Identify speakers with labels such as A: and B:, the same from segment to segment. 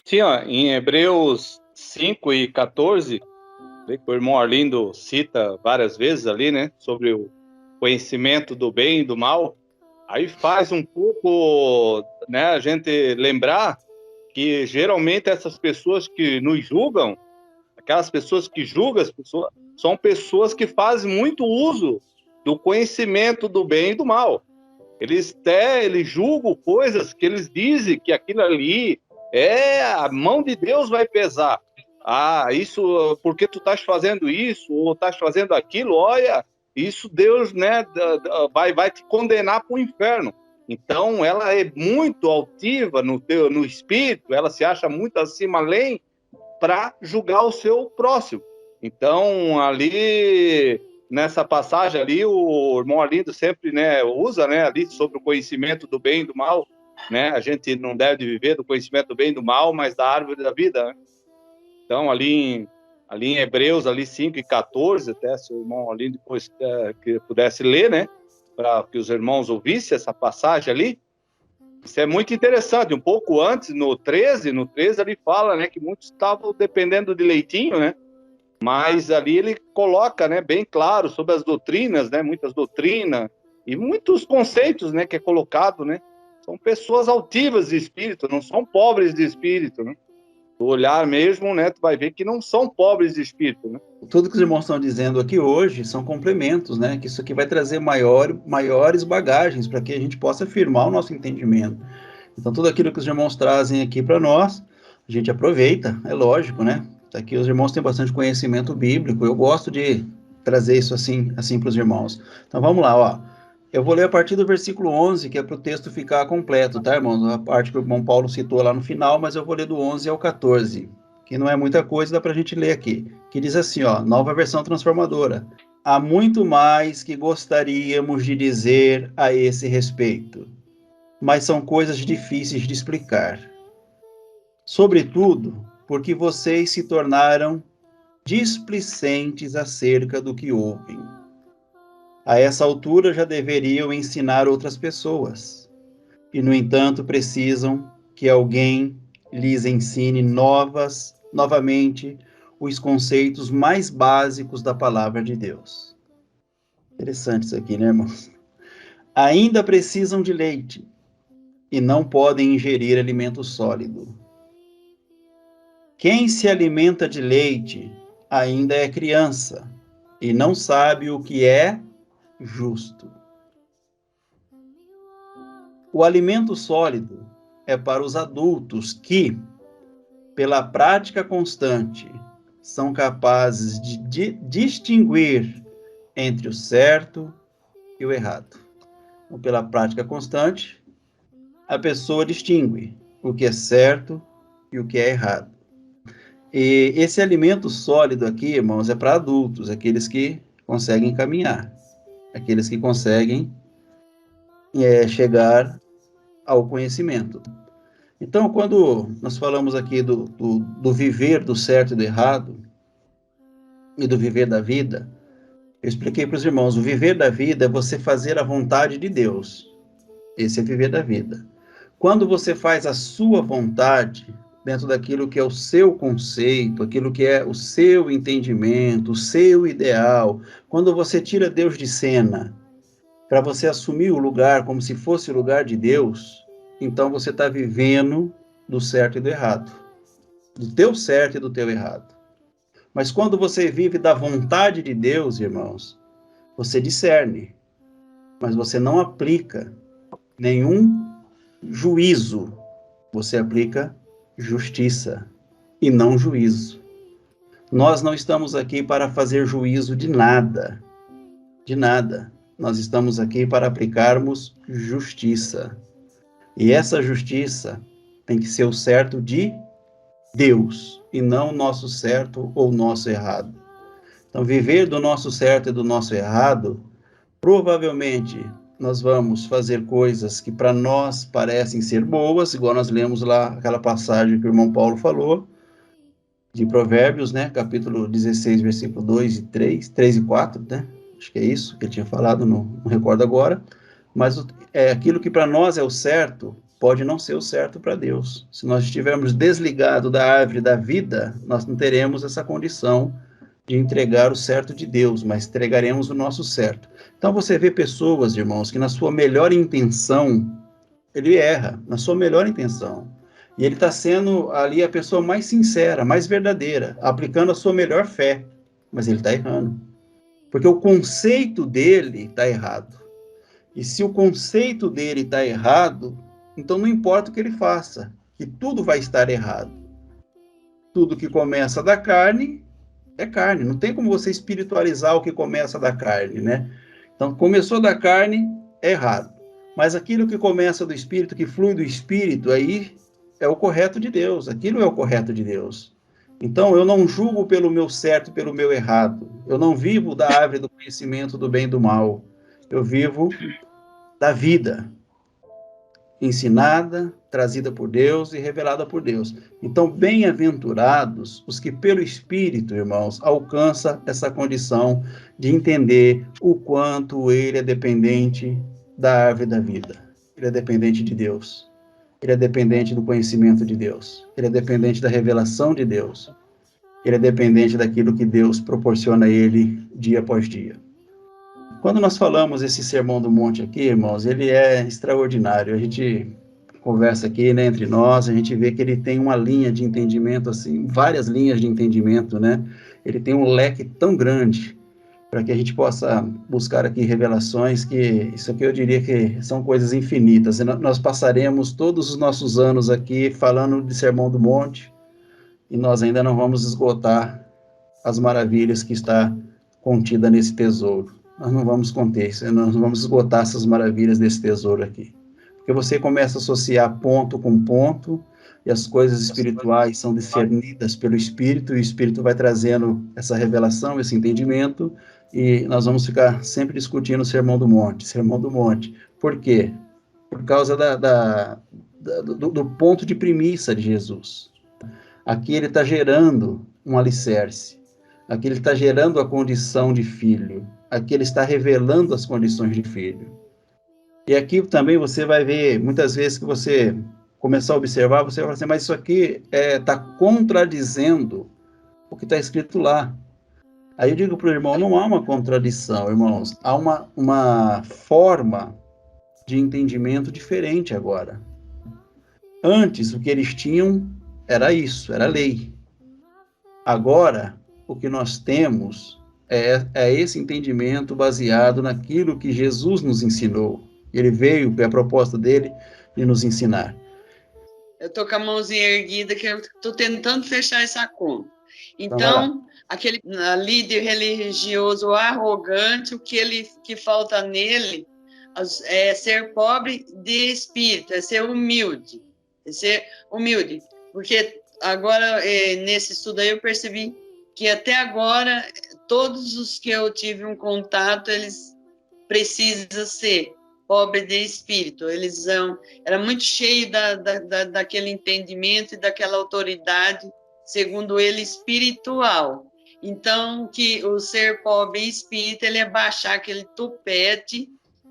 A: Sim, ó, em Hebreus 5:14, que o irmão Arlindo cita várias vezes ali, né, sobre o conhecimento do bem e do mal, aí faz um pouco, né, a gente lembrar que geralmente essas pessoas que nos julgam, aquelas pessoas que julgam as pessoas, são pessoas que fazem muito uso do conhecimento do bem e do mal. Eles julgam coisas que eles dizem que aquilo ali a mão de Deus vai pesar. Ah, isso, porque tu estás fazendo isso ou estás fazendo aquilo, olha, isso Deus, né, vai te condenar para o inferno. Então, ela é muito altiva no espírito, ela se acha muito acima além para julgar o seu próximo. Então, ali, nessa passagem ali, o irmão Arlindo sempre, né, usa, né, ali sobre o conhecimento do bem e do mal, né? A gente não deve viver do conhecimento do bem e do mal, mas da árvore da vida, né? Então, ali em Hebreus, ali 5:14, até se o irmão Arlindo depois que pudesse ler, né, para que os irmãos ouvissem essa passagem ali. Isso é muito interessante. Um pouco antes, no 13 ele fala, né, que muitos estavam dependendo de leitinho, né? Mas ali ele coloca, né, bem claro sobre as doutrinas, né, muitas doutrinas e muitos conceitos, né, que é colocado, né? São pessoas altivas de espírito, não são pobres de espírito, né? Tu olhar mesmo, né, tu vai ver que não são pobres de espírito, né?
B: Tudo que os irmãos estão dizendo aqui hoje são complementos, né? Que isso aqui vai trazer maiores bagagens para que a gente possa afirmar o nosso entendimento. Então, tudo aquilo que os irmãos trazem aqui para nós, a gente aproveita, é lógico, né? Aqui os irmãos têm bastante conhecimento bíblico, eu gosto de trazer isso assim para os irmãos. Então, vamos lá, ó. Eu vou ler a partir do versículo 11, que é para o texto ficar completo, tá, irmãos? A parte que o irmão Paulo citou lá no final, mas eu vou ler do 11 ao 14, que não é muita coisa, dá para a gente ler aqui. Que diz assim, ó, nova versão transformadora. Há muito mais que gostaríamos de dizer a esse respeito, mas são coisas difíceis de explicar. Sobretudo, porque vocês se tornaram displicentes acerca do que ouvem. A essa altura já deveriam ensinar outras pessoas, e no entanto precisam que alguém lhes ensine novamente os conceitos mais básicos da palavra de Deus. Interessante isso aqui, né, irmãos? Ainda precisam de leite e não podem ingerir alimento sólido. Quem se alimenta de leite ainda é criança e não sabe o que é justo. O alimento sólido é para os adultos que, pela prática constante, são capazes de distinguir entre o certo e o errado. Então, pela prática constante, a pessoa distingue o que é certo e o que é errado. E esse alimento sólido aqui, irmãos, é para adultos, aqueles que conseguem caminhar, aqueles que conseguem chegar ao conhecimento. Então, quando nós falamos aqui do viver do certo e do errado, e do viver da vida, eu expliquei para os irmãos, o viver da vida é você fazer a vontade de Deus. Esse é viver da vida. Quando você faz a sua vontade, dentro daquilo que é o seu conceito, aquilo que é o seu entendimento, o seu ideal, quando você tira Deus de cena, para você assumir o lugar como se fosse o lugar de Deus, então você está vivendo do certo e do errado, do teu certo e do teu errado. Mas quando você vive da vontade de Deus, irmãos, você discerne, mas você não aplica nenhum juízo, você aplica justiça e não juízo. Nós não estamos aqui para fazer juízo de nada, de nada. Nós estamos aqui para aplicarmos justiça. E essa justiça tem que ser o certo de Deus e não o nosso certo ou o nosso errado. Então, viver do nosso certo e do nosso errado, provavelmente nós vamos fazer coisas que para nós parecem ser boas, igual nós lemos lá aquela passagem que o irmão Paulo falou, de Provérbios, né, capítulo 16, versículo 2 e 3 e 4, né? Acho que é isso que ele tinha falado, não recordo agora. Mas aquilo que para nós é o certo, pode não ser o certo para Deus. Se nós estivermos desligados da árvore da vida, nós não teremos essa condição de entregar o certo de Deus, mas entregaremos o nosso certo. Então você vê pessoas, irmãos, que na sua melhor intenção, ele erra, na sua melhor intenção. E ele está sendo ali a pessoa mais sincera, mais verdadeira, aplicando a sua melhor fé, mas ele está errando. Porque o conceito dele está errado. E se o conceito dele está errado, então não importa o que ele faça, que tudo vai estar errado. Tudo que começa da carne é carne. Não tem como você espiritualizar o que começa da carne, né? Então, começou da carne, é errado. Mas aquilo que começa do espírito, que flui do espírito, aí é o correto de Deus. Aquilo é o correto de Deus. Então, eu não julgo pelo meu certo e pelo meu errado. Eu não vivo da árvore do conhecimento do bem e do mal. Eu vivo da vida, ensinada, trazida por Deus e revelada por Deus. Então, bem-aventurados os que pelo Espírito, irmãos, alcançam essa condição de entender o quanto ele é dependente da árvore da vida. Ele é dependente de Deus. Ele é dependente do conhecimento de Deus. Ele é dependente da revelação de Deus. Ele é dependente daquilo que Deus proporciona a ele dia após dia. Quando nós falamos esse Sermão do Monte aqui, irmãos, ele é extraordinário. A gente conversa aqui, né, entre nós, a gente vê que ele tem uma linha de entendimento, assim, várias linhas de entendimento, né? Ele tem um leque tão grande para que a gente possa buscar aqui revelações que, isso aqui eu diria que são coisas infinitas. Nós passaremos todos os nossos anos aqui falando de Sermão do Monte e nós ainda não vamos esgotar as maravilhas que está contida nesse tesouro. Nós não vamos conter, nós não vamos esgotar essas maravilhas desse tesouro aqui. Porque você começa a associar ponto com ponto, e as coisas espirituais são discernidas pelo Espírito, e o Espírito vai trazendo essa revelação, esse entendimento, e nós vamos ficar sempre discutindo o Sermão do Monte, Sermão do Monte. Por quê? Por causa do ponto de premissa de Jesus. Aqui ele está gerando um alicerce. Aqui ele está gerando a condição de filho. Aqui ele está revelando as condições de filho. E aqui também você vai ver, muitas vezes que você começar a observar, você vai falar assim, mas isso aqui está contradizendo o que está escrito lá. Aí eu digo para o irmão, não há uma contradição, irmãos. Há uma forma de entendimento diferente agora. Antes, o que eles tinham era isso, era lei. Agora, o que nós temos é esse entendimento baseado naquilo que Jesus nos ensinou. Ele veio, é a proposta dele, de nos ensinar.
C: Eu estou com a mãozinha erguida, que eu estou tentando fechar essa conta. Então, aquele líder religioso arrogante, o que falta nele é ser pobre de espírito, é ser humilde. Porque agora, nesse estudo aí, eu percebi que até agora, todos os que eu tive um contato, eles precisam ser pobre de espírito. Eles era muito cheio daquele entendimento e daquela autoridade, segundo ele, espiritual. Então, que o ser pobre em espírito, ele é baixar aquele tupete,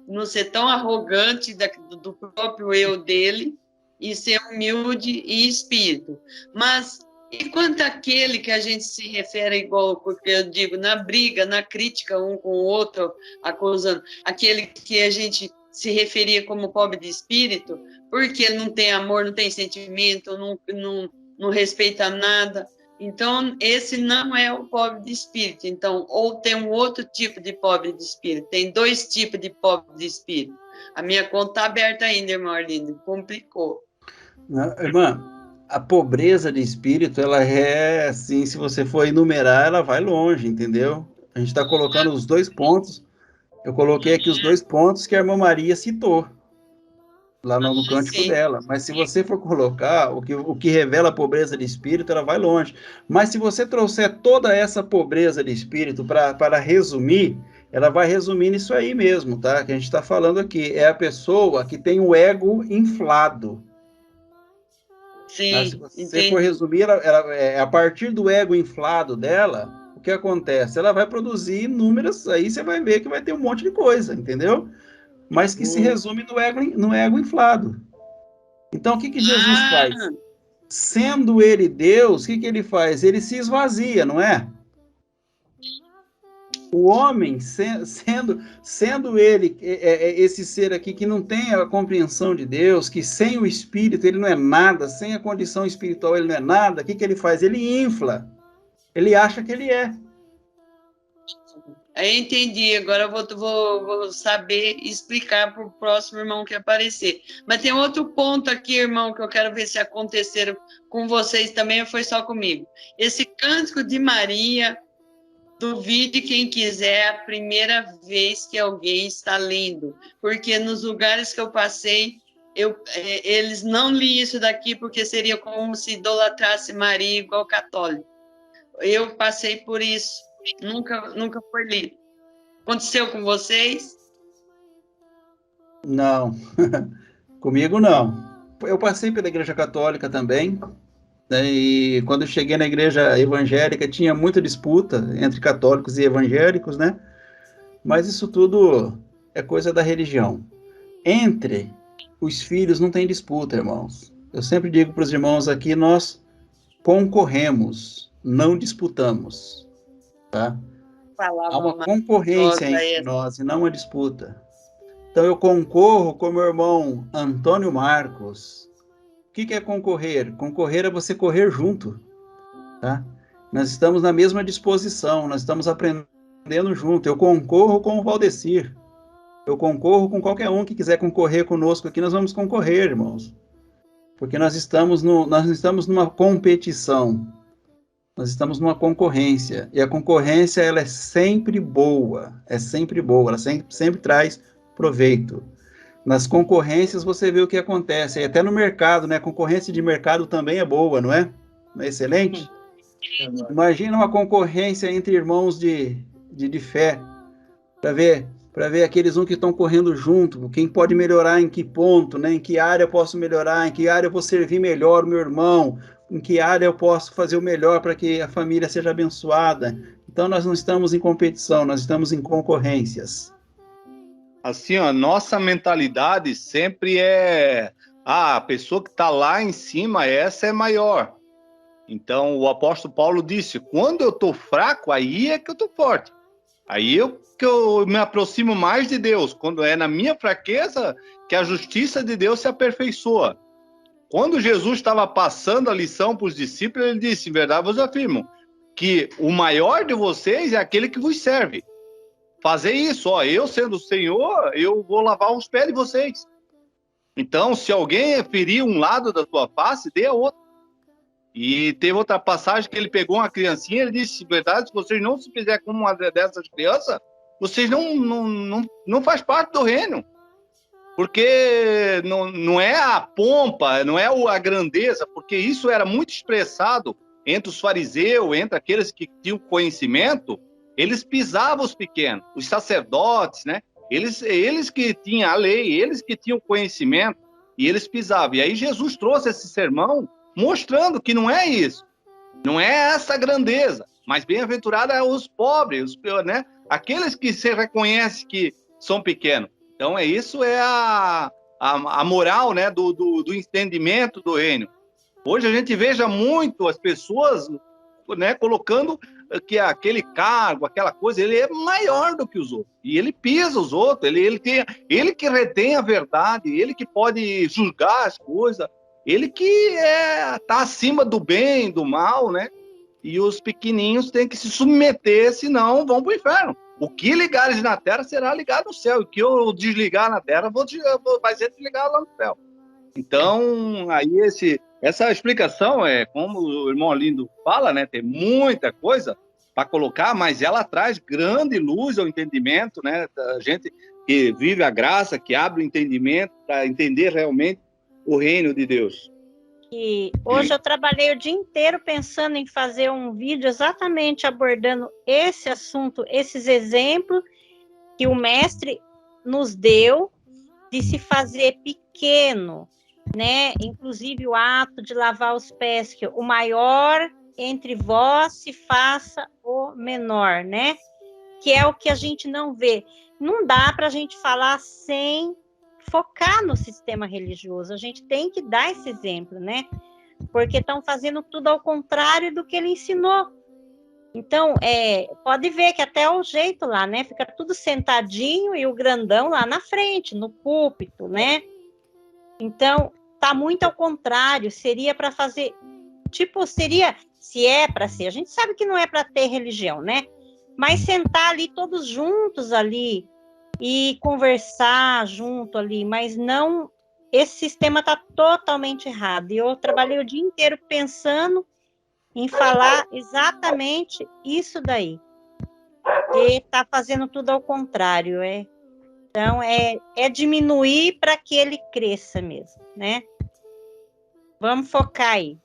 C: não ser tão arrogante do próprio eu dele, e ser humilde e espírito. Mas, e quanto àquele que a gente se refere igual, porque eu digo, na briga, na crítica um com o outro, acusando, aquele que a gente se referia como pobre de espírito, porque ele não tem amor, não tem sentimento, não respeita nada. Então, esse não é o pobre de espírito. Então, ou tem um outro tipo de pobre de espírito. Tem dois tipos de pobre de espírito. A minha conta está aberta ainda, irmã Arlindo. Complicou.
B: Não, irmã, a pobreza de espírito, ela é assim, se você for enumerar, ela vai longe, entendeu? A gente está colocando os dois pontos. Eu coloquei aqui os dois pontos que a irmã Maria citou, lá no cântico dela. Mas se você for colocar o que revela a pobreza de espírito, ela vai longe. Mas se você trouxer toda essa pobreza de espírito para resumir, ela vai resumir nisso aí mesmo, tá? Que a gente está falando aqui. É a pessoa que tem o ego inflado.
C: Sim,
B: Se você for resumir, a partir do ego inflado dela, o que acontece? Ela vai produzir números, aí você vai ver que vai ter um monte de coisa, entendeu? Mas que se resume no ego inflado. Então, o que Jesus faz? Sendo ele Deus, o que ele faz? Ele se esvazia, não é? O homem, sendo ele esse ser aqui que não tem a compreensão de Deus, que sem o Espírito ele não é nada, sem a condição espiritual ele não é nada, o que ele faz? Ele infla. Ele acha que ele é.
C: Eu entendi, agora eu vou saber explicar para o próximo irmão que aparecer. Mas tem outro ponto aqui, irmão, que eu quero ver se aconteceram com vocês também, ou foi só comigo. Esse cântico de Maria, duvide quem quiser, é a primeira vez que alguém está lendo, porque nos lugares que eu passei, eles não li isso daqui, porque seria como se idolatrasse Maria igual católico. Eu passei por isso. Nunca foi lido. Aconteceu com vocês?
B: Não, comigo não. Eu passei pela Igreja Católica também, né, e quando eu cheguei na Igreja Evangélica tinha muita disputa entre católicos e evangélicos, né? Mas isso tudo é coisa da religião. Entre os filhos não tem disputa, irmãos. Eu sempre digo para os irmãos aqui, nós concorremos, não disputamos. Tá? Há uma concorrência entre nós e não uma disputa. Então eu concorro com meu irmão Antônio Marcos. O que é concorrer? Concorrer é você correr junto. Tá? Nós estamos na mesma disposição, nós estamos aprendendo junto. Eu concorro com o Valdecir. Eu concorro com qualquer um que quiser concorrer conosco aqui, nós vamos concorrer, irmãos. Porque nós não estamos numa competição. Nós estamos numa concorrência, e a concorrência ela é sempre boa, ela sempre traz proveito. Nas concorrências você vê o que acontece, e até no mercado, né? A concorrência de mercado também é boa, não é? Não é excelente? Imagina uma concorrência entre irmãos de fé, para ver aqueles que estão correndo junto, quem pode melhorar em que ponto, né? Em que área eu posso melhorar, em que área eu vou servir melhor o meu irmão, em que área eu posso fazer o melhor para que a família seja abençoada. Então, nós não estamos em competição, nós estamos em concorrências.
A: Assim, ó, nossa mentalidade sempre é a pessoa que está lá em cima, essa é maior. Então, o apóstolo Paulo disse, quando eu estou fraco, aí é que eu estou forte. Aí que eu me aproximo mais de Deus, quando é na minha fraqueza que a justiça de Deus se aperfeiçoa. Quando Jesus estava passando a lição para os discípulos, ele disse, em verdade vos afirmo, que o maior de vocês é aquele que vos serve. Fazer isso, ó, eu sendo o Senhor, eu vou lavar os pés de vocês. Então, se alguém ferir um lado da tua face, dê a outro. E teve outra passagem que ele pegou uma criancinha, ele disse, em verdade, se vocês não se fizerem como uma dessas crianças, vocês não faz parte do reino. Porque não é a pompa, não é a grandeza, porque isso era muito expressado entre os fariseus, entre aqueles que tinham conhecimento, eles pisavam os pequenos, os sacerdotes, né? Eles que tinham a lei, eles que tinham conhecimento, e eles pisavam. E aí Jesus trouxe esse sermão mostrando que não é isso, não é essa grandeza, mas bem-aventurado é os pobres, né? Aqueles que se reconhecem que são pequenos. Então, isso é a moral, né, do entendimento do reino. Hoje a gente veja muito as pessoas, né, colocando que aquele cargo, aquela coisa, ele é maior do que os outros. E ele pisa os outros, ele que retém a verdade, ele que pode julgar as coisas, ele que está acima do bem, do mal, né? E os pequenininhos têm que se submeter, senão vão para o inferno. O que ligares na terra será ligado no céu. E o que eu desligar na terra vai ser desligado lá no céu. Então, aí essa explicação é como o irmão Lindo fala, né? Tem muita coisa para colocar, mas ela traz grande luz ao entendimento, né? Da gente que vive a graça, que abre o entendimento para entender realmente o reino de Deus.
D: E hoje eu trabalhei o dia inteiro pensando em fazer um vídeo exatamente abordando esse assunto, esses exemplos que o mestre nos deu de se fazer pequeno, né? Inclusive o ato de lavar os pés, que o maior entre vós se faça o menor, né? Que é o que a gente não vê. Não dá para a gente falar sem focar no sistema religioso. A gente tem que dar esse exemplo, né? Porque estão fazendo tudo ao contrário do que ele ensinou. Então, pode ver que até o jeito lá, né? Fica tudo sentadinho e o grandão lá na frente, no púlpito, né? Então, tá muito ao contrário. Seria para fazer, se é para ser, a gente sabe que não é para ter religião, né? Mas sentar ali todos juntos ali e conversar junto ali, mas não, esse sistema tá totalmente errado. E eu trabalhei o dia inteiro pensando em falar exatamente isso daí. E tá fazendo tudo ao contrário, Então, é diminuir para que ele cresça mesmo, né? Vamos focar aí.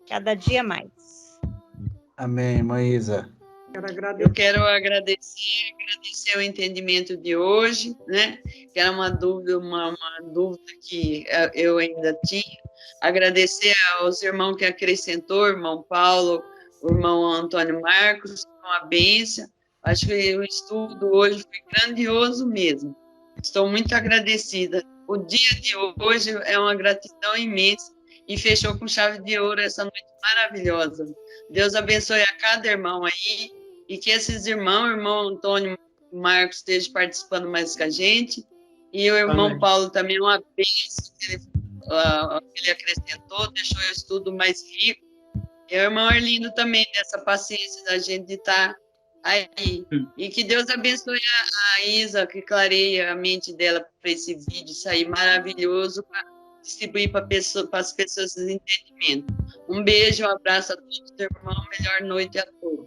D: Cada dia mais.
B: Amém, irmã Isa.
C: Eu quero agradecer o entendimento de hoje, né? Que era uma dúvida que eu ainda tinha. Agradecer aos irmãos que acrescentou, o irmão Paulo, o irmão Antônio Marcos, uma bênção. Acho que o estudo hoje foi grandioso mesmo. Estou muito agradecida. O dia de hoje é uma gratidão imensa e fechou com chave de ouro essa noite maravilhosa. Deus abençoe a cada irmão aí e que esses irmãos, o irmão Antônio Marcos esteja participando mais com a gente e o irmão
E: Amém.
C: Paulo também, uma bênção que ele acrescentou, deixou o estudo mais rico. E o irmão Arlindo também, dessa paciência da gente estar aí. E que Deus abençoe a Isa, que clareia a mente dela para esse vídeo sair maravilhoso, para distribuir para as pessoas de entendimento. Um beijo, um abraço a todos, irmão. Melhor noite a todos.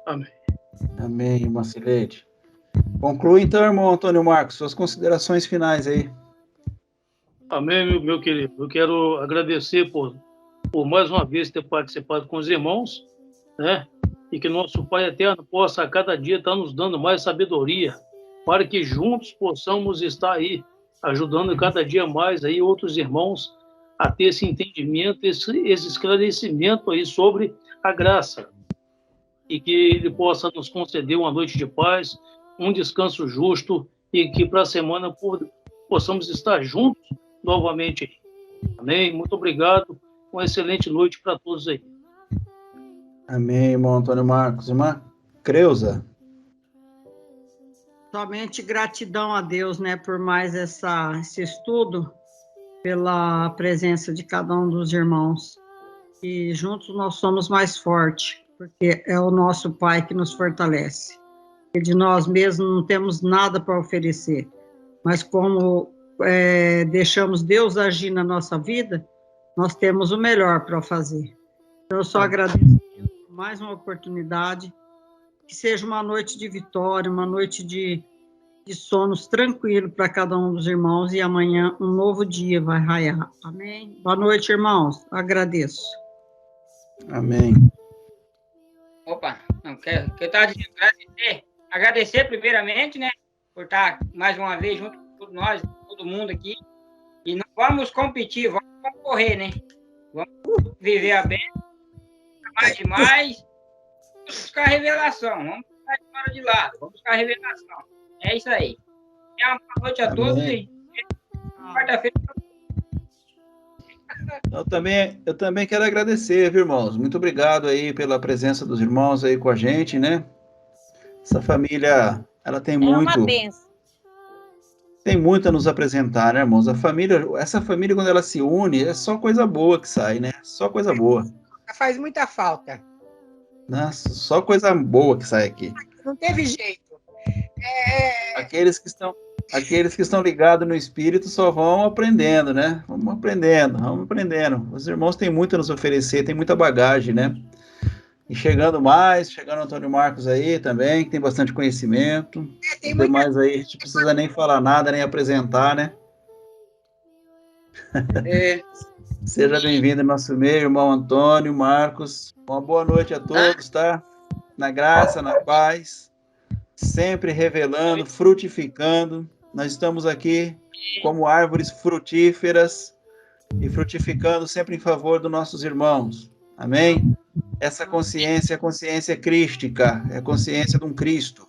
E: Amém.
B: Amém, irmã Cileide. Conclui então, irmão Antônio Marcos, suas considerações finais aí.
E: Amém, meu querido. Eu quero agradecer por mais uma vez ter participado com os irmãos, né? E que nosso Pai Eterno possa a cada dia estar nos dando mais sabedoria, para que juntos possamos estar aí, ajudando cada dia mais aí outros irmãos a ter esse entendimento, esse esclarecimento aí sobre a graça. E que Ele possa nos conceder uma noite de paz, um descanso justo, e que para a semana possamos estar juntos novamente. Amém? Muito obrigado. Uma excelente noite para todos aí.
B: Amém, irmão Antônio Marcos. Irmã Creuza.
F: Somente gratidão a Deus, né, por mais esse estudo, pela presença de cada um dos irmãos. E juntos nós somos mais fortes, porque é o nosso Pai que nos fortalece. E de nós mesmos não temos nada para oferecer, mas como deixamos Deus agir na nossa vida, nós temos o melhor para fazer. Então, eu só agradeço por mais uma oportunidade, que seja uma noite de vitória, uma noite de sonos tranquilo para cada um dos irmãos, e amanhã um novo dia vai raiar. Amém? Boa noite, irmãos. Agradeço.
B: Amém.
G: Opa, não quero. Que eu estava dizendo, agradecer primeiramente, né, por estar mais uma vez junto com todos nós, todo mundo aqui. E não vamos competir, vamos concorrer, né? Vamos viver a bem, mais e mais, vamos buscar revelação, vamos buscar a história de lado, vamos buscar revelação. É isso aí. Uma boa noite a todos e quarta-feira.
B: Eu também quero agradecer, viu, irmãos? Muito obrigado aí pela presença dos irmãos aí com a gente, né? Essa família, ela tem
D: uma bênção.
B: Tem muito a nos apresentar, né, irmãos? Essa família, quando ela se une, é só coisa boa que sai, né? Só coisa boa.
H: Faz muita falta.
B: Nossa, só coisa boa que sai aqui.
H: Não teve jeito.
B: Aqueles que estão ligados no Espírito só vão aprendendo, né? Vamos aprendendo. Os irmãos têm muito a nos oferecer, tem muita bagagem, né? E chegando o Antônio Marcos aí também, que tem bastante conhecimento. Tem demais aí, a gente não precisa nem falar nada, nem apresentar, né? Seja bem-vindo ao nosso meio, irmão Antônio Marcos. Uma boa noite a todos, tá? Na graça, na paz, sempre revelando, frutificando. Nós estamos aqui como árvores frutíferas e frutificando sempre em favor dos nossos irmãos. Amém? Essa consciência é a consciência crística, é a consciência de um Cristo.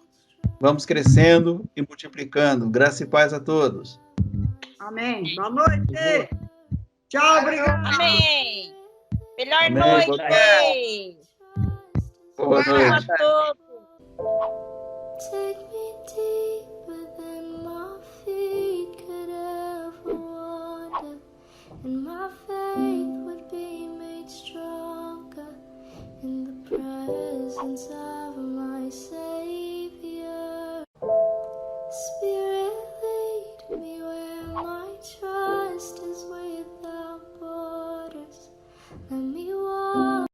B: Vamos crescendo e multiplicando. Graça e paz a todos.
F: Amém. Boa noite. Tchau, obrigado.
D: Amém. Melhor
B: Amém.
D: noite.
B: Boa
D: Tchau
B: noite.
D: a todos.
I: Take me deeper than my feet could ever wander, and my faith would be made stronger in the presence of my Savior.